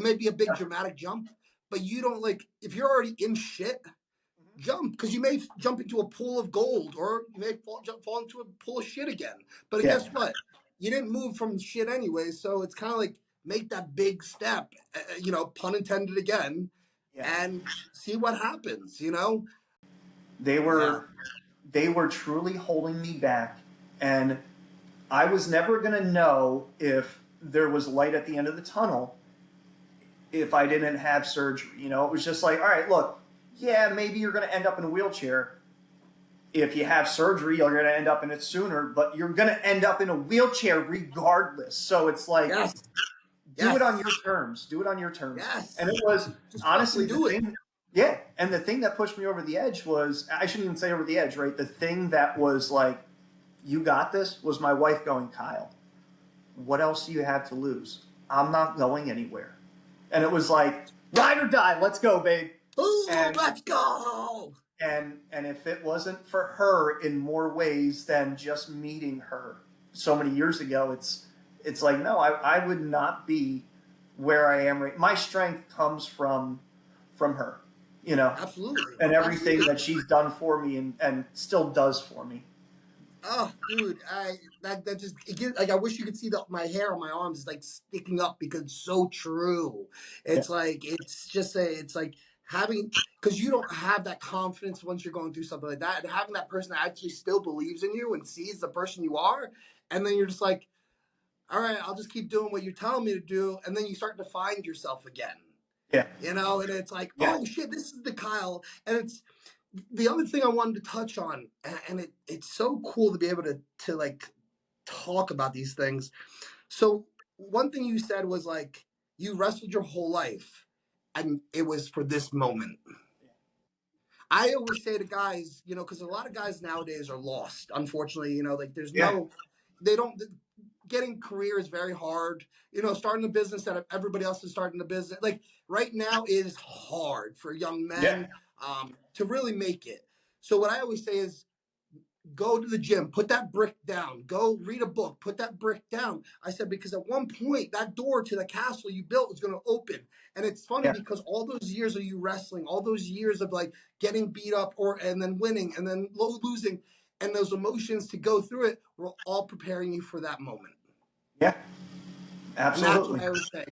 It may be a big dramatic jump, but you don't like, if you're already in shit, jump, because you may jump into a pool of gold, or you may fall into a pool of shit again. But Yeah. guess what? You didn't move from shit anyway, so it's kind of like make that big step, pun intended again, Yeah. and see what happens. You know? They Yeah. were they were truly holding me back, and I was never going to know if there was light at the end of the tunnel if I didn't have surgery. You know, it was just like, all right, look, yeah, maybe you're going to end up in a wheelchair. If you have surgery, you're going to end up in it sooner, but you're going to end up in a wheelchair regardless. So it's like, Yes. do it Yes. on your terms. Do it on your terms. Yes. And it was Just honestly fucking the do it. thing. Yeah. And the thing that pushed me over the edge was, I shouldn't even say over the edge, right? The thing that was like, you got this, was my wife going, Kyle, what else do you have to lose? I'm not going anywhere. And it was like, ride or die, let's go, babe. Ooh, And let's go. and if it wasn't for her in more ways than just meeting her so many years ago, it's like, no, I would not be where I am right. My strength comes from her, you know, Absolutely. and everything Absolutely. that she's done for me and still does for me. Oh, dude, that just it gives, like, I wish you could see my hair on my arms is like sticking up because it's so true. Yeah. It's like it's like having, because you don't have that confidence once you're going through something like that, and having that person that actually still believes in you and sees the person you are, and then you're just like, all right, I'll just keep doing what you're telling me to do, and then you start to find yourself again. Yeah. And it's like, Yeah. oh shit, this is the Kyle, and it's the other thing I wanted to touch on, and it's so cool to be able to like talk about these things. So one thing you said was like you wrestled your whole life, and it was for this moment. I always say to guys, because a lot of guys nowadays are lost. Unfortunately, like there's Yeah. no, they don't. Getting career is very hard. Starting a business that everybody else is starting a business. Like right now is hard for young Yeah. men to really make it. So what I always say is go to the gym, put that brick down, go read a book, put that brick down. I said, because at one point that door to the castle you built is going to open. And it's funny Yeah. because all those years of you wrestling, all those years of like getting beat up and then winning and then losing, and those emotions to go through it were all preparing you for that moment. Yeah. And that's what Absolutely. I always say.